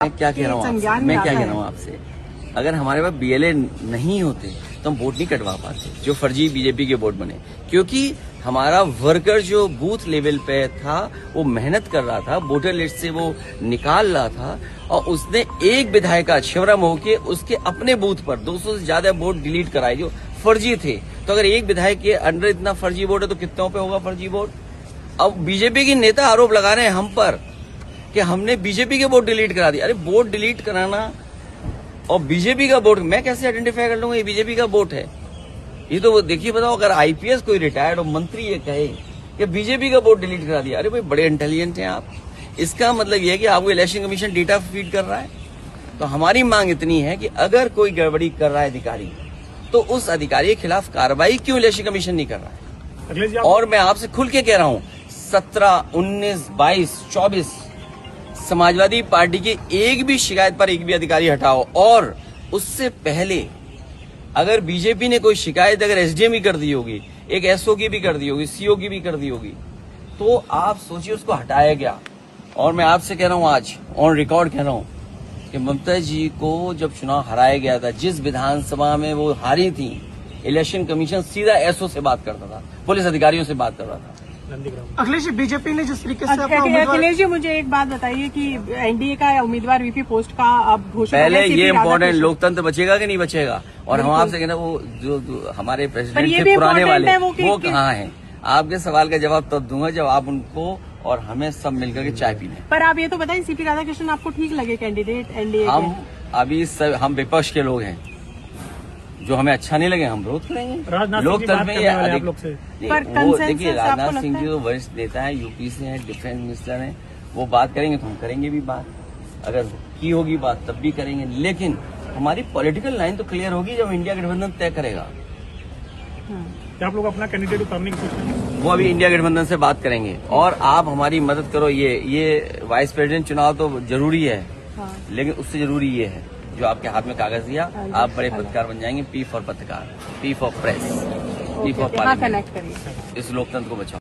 मैं क्या कह रहा हूँ आपसे, अगर हमारे पास बीएलए नहीं होते तो हम वोट नहीं कटवा पाते जो फर्जी बीजेपी के वोट बने, क्योंकि हमारा वर्कर जो बूथ लेवल पे था वो मेहनत कर रहा था, वोटर लिस्ट से वो निकाल रहा था और उसने एक विधायक शिवराम होके उसके अपने बूथ पर 200 से ज्यादा वोट डिलीट कराए जो फर्जी थे। तो अगर एक विधायक के अंडर इतना फर्जी वोट है तो कितनों पे होगा फर्जी वोट। अब बीजेपी की नेता आरोप लगा रहे हैं हम पर कि हमने बीजेपी के वोट डिलीट करा दिया। अरे वोट डिलीट कराना और बीजेपी का वोट मैं कैसे आइडेंटिफाई कर लूंगा ये बीजेपी का वोट है? ये तो देखिए बताओ, अगर आईपीएस कोई रिटायर्ड और मंत्री ये कहे कि बीजेपी का वोट डिलीट करा दिया, अरे भाई बड़े इंटेलिजेंट हैं आप। इसका मतलब ये है कि आपको इलेक्शन कमीशन डेटा फीड कर रहा है। तो हमारी मांग इतनी है कि अगर कोई गड़बड़ी कर रहा है अधिकारी तो उस अधिकारी के खिलाफ कार्रवाई क्यों इलेक्शन कमीशन नहीं कर रहा है? और मैं आपसे खुल के कह रहा हूं 17, 19, 22, 24 समाजवादी पार्टी की एक भी शिकायत पर एक भी अधिकारी हटाओ, और उससे पहले अगर बीजेपी ने कोई शिकायत अगर एसडीएम की कर दी होगी, एक एसओ की भी कर दी होगी, सीओ की भी कर दी होगी, तो आप सोचिए उसको हटाया गया। और मैं आपसे कह रहा हूं आज ऑन रिकॉर्ड कह रहा हूं कि ममता जी को जब चुनाव हराया गया था, जिस विधानसभा में वो हारी थी, इलेक्शन कमीशन सीधा एसओ से बात करता था, पुलिस अधिकारियों से बात कर रहा था। अखिलेश जी, बीजेपी ने जिस तरीके से अखिलेश जी मुझे एक बात बताइए कि एनडीए का उम्मीदवार वीपी पोस्ट का अब घोषणा पहले ये इम्पोर्टेंट लोकतंत्र बचेगा कि नहीं बचेगा? और हम आपसे कहना वो जो हमारे प्रेसिडेंट थे पुराने वाले वो कहाँ हैं? आपके सवाल का जवाब तब दूंगा जब आप उनको और हमें सब मिलकर के चाय पीने। पर आप ये तो बताएं सीपी राधाकृष्णन आपको ठीक लगे कैंडिडेट एनडीए? हम अभी हम विपक्ष के लोग हैं, जो हमें अच्छा नहीं लगे हम विरोध करेंगे। लोकतंत्र में वो देखिए राजनाथ सिंह जी तो वरिष्ठ नेता है, यूपी से हैं, डिफेंस मिनिस्टर हैं, वो बात करेंगे तो हम करेंगे भी बात, अगर की होगी बात तब भी करेंगे। लेकिन हमारी पॉलिटिकल लाइन तो क्लियर होगी जब इंडिया गठबंधन तय करेगा। क्या आप लोग अपना कैंडिडेट उतारने की कोशिश? वो अभी इंडिया गठबंधन से बात करेंगे और आप हमारी मदद करो। ये वाइस प्रेसिडेंट चुनाव तो जरूरी है, लेकिन उससे जरूरी ये है जो आपके हाथ में कागज दिया, आप बड़े पत्रकार बन जाएंगे। पी फॉर पत्रकार, P for press, P for parliament. इस लोकतंत्र को बचाओ।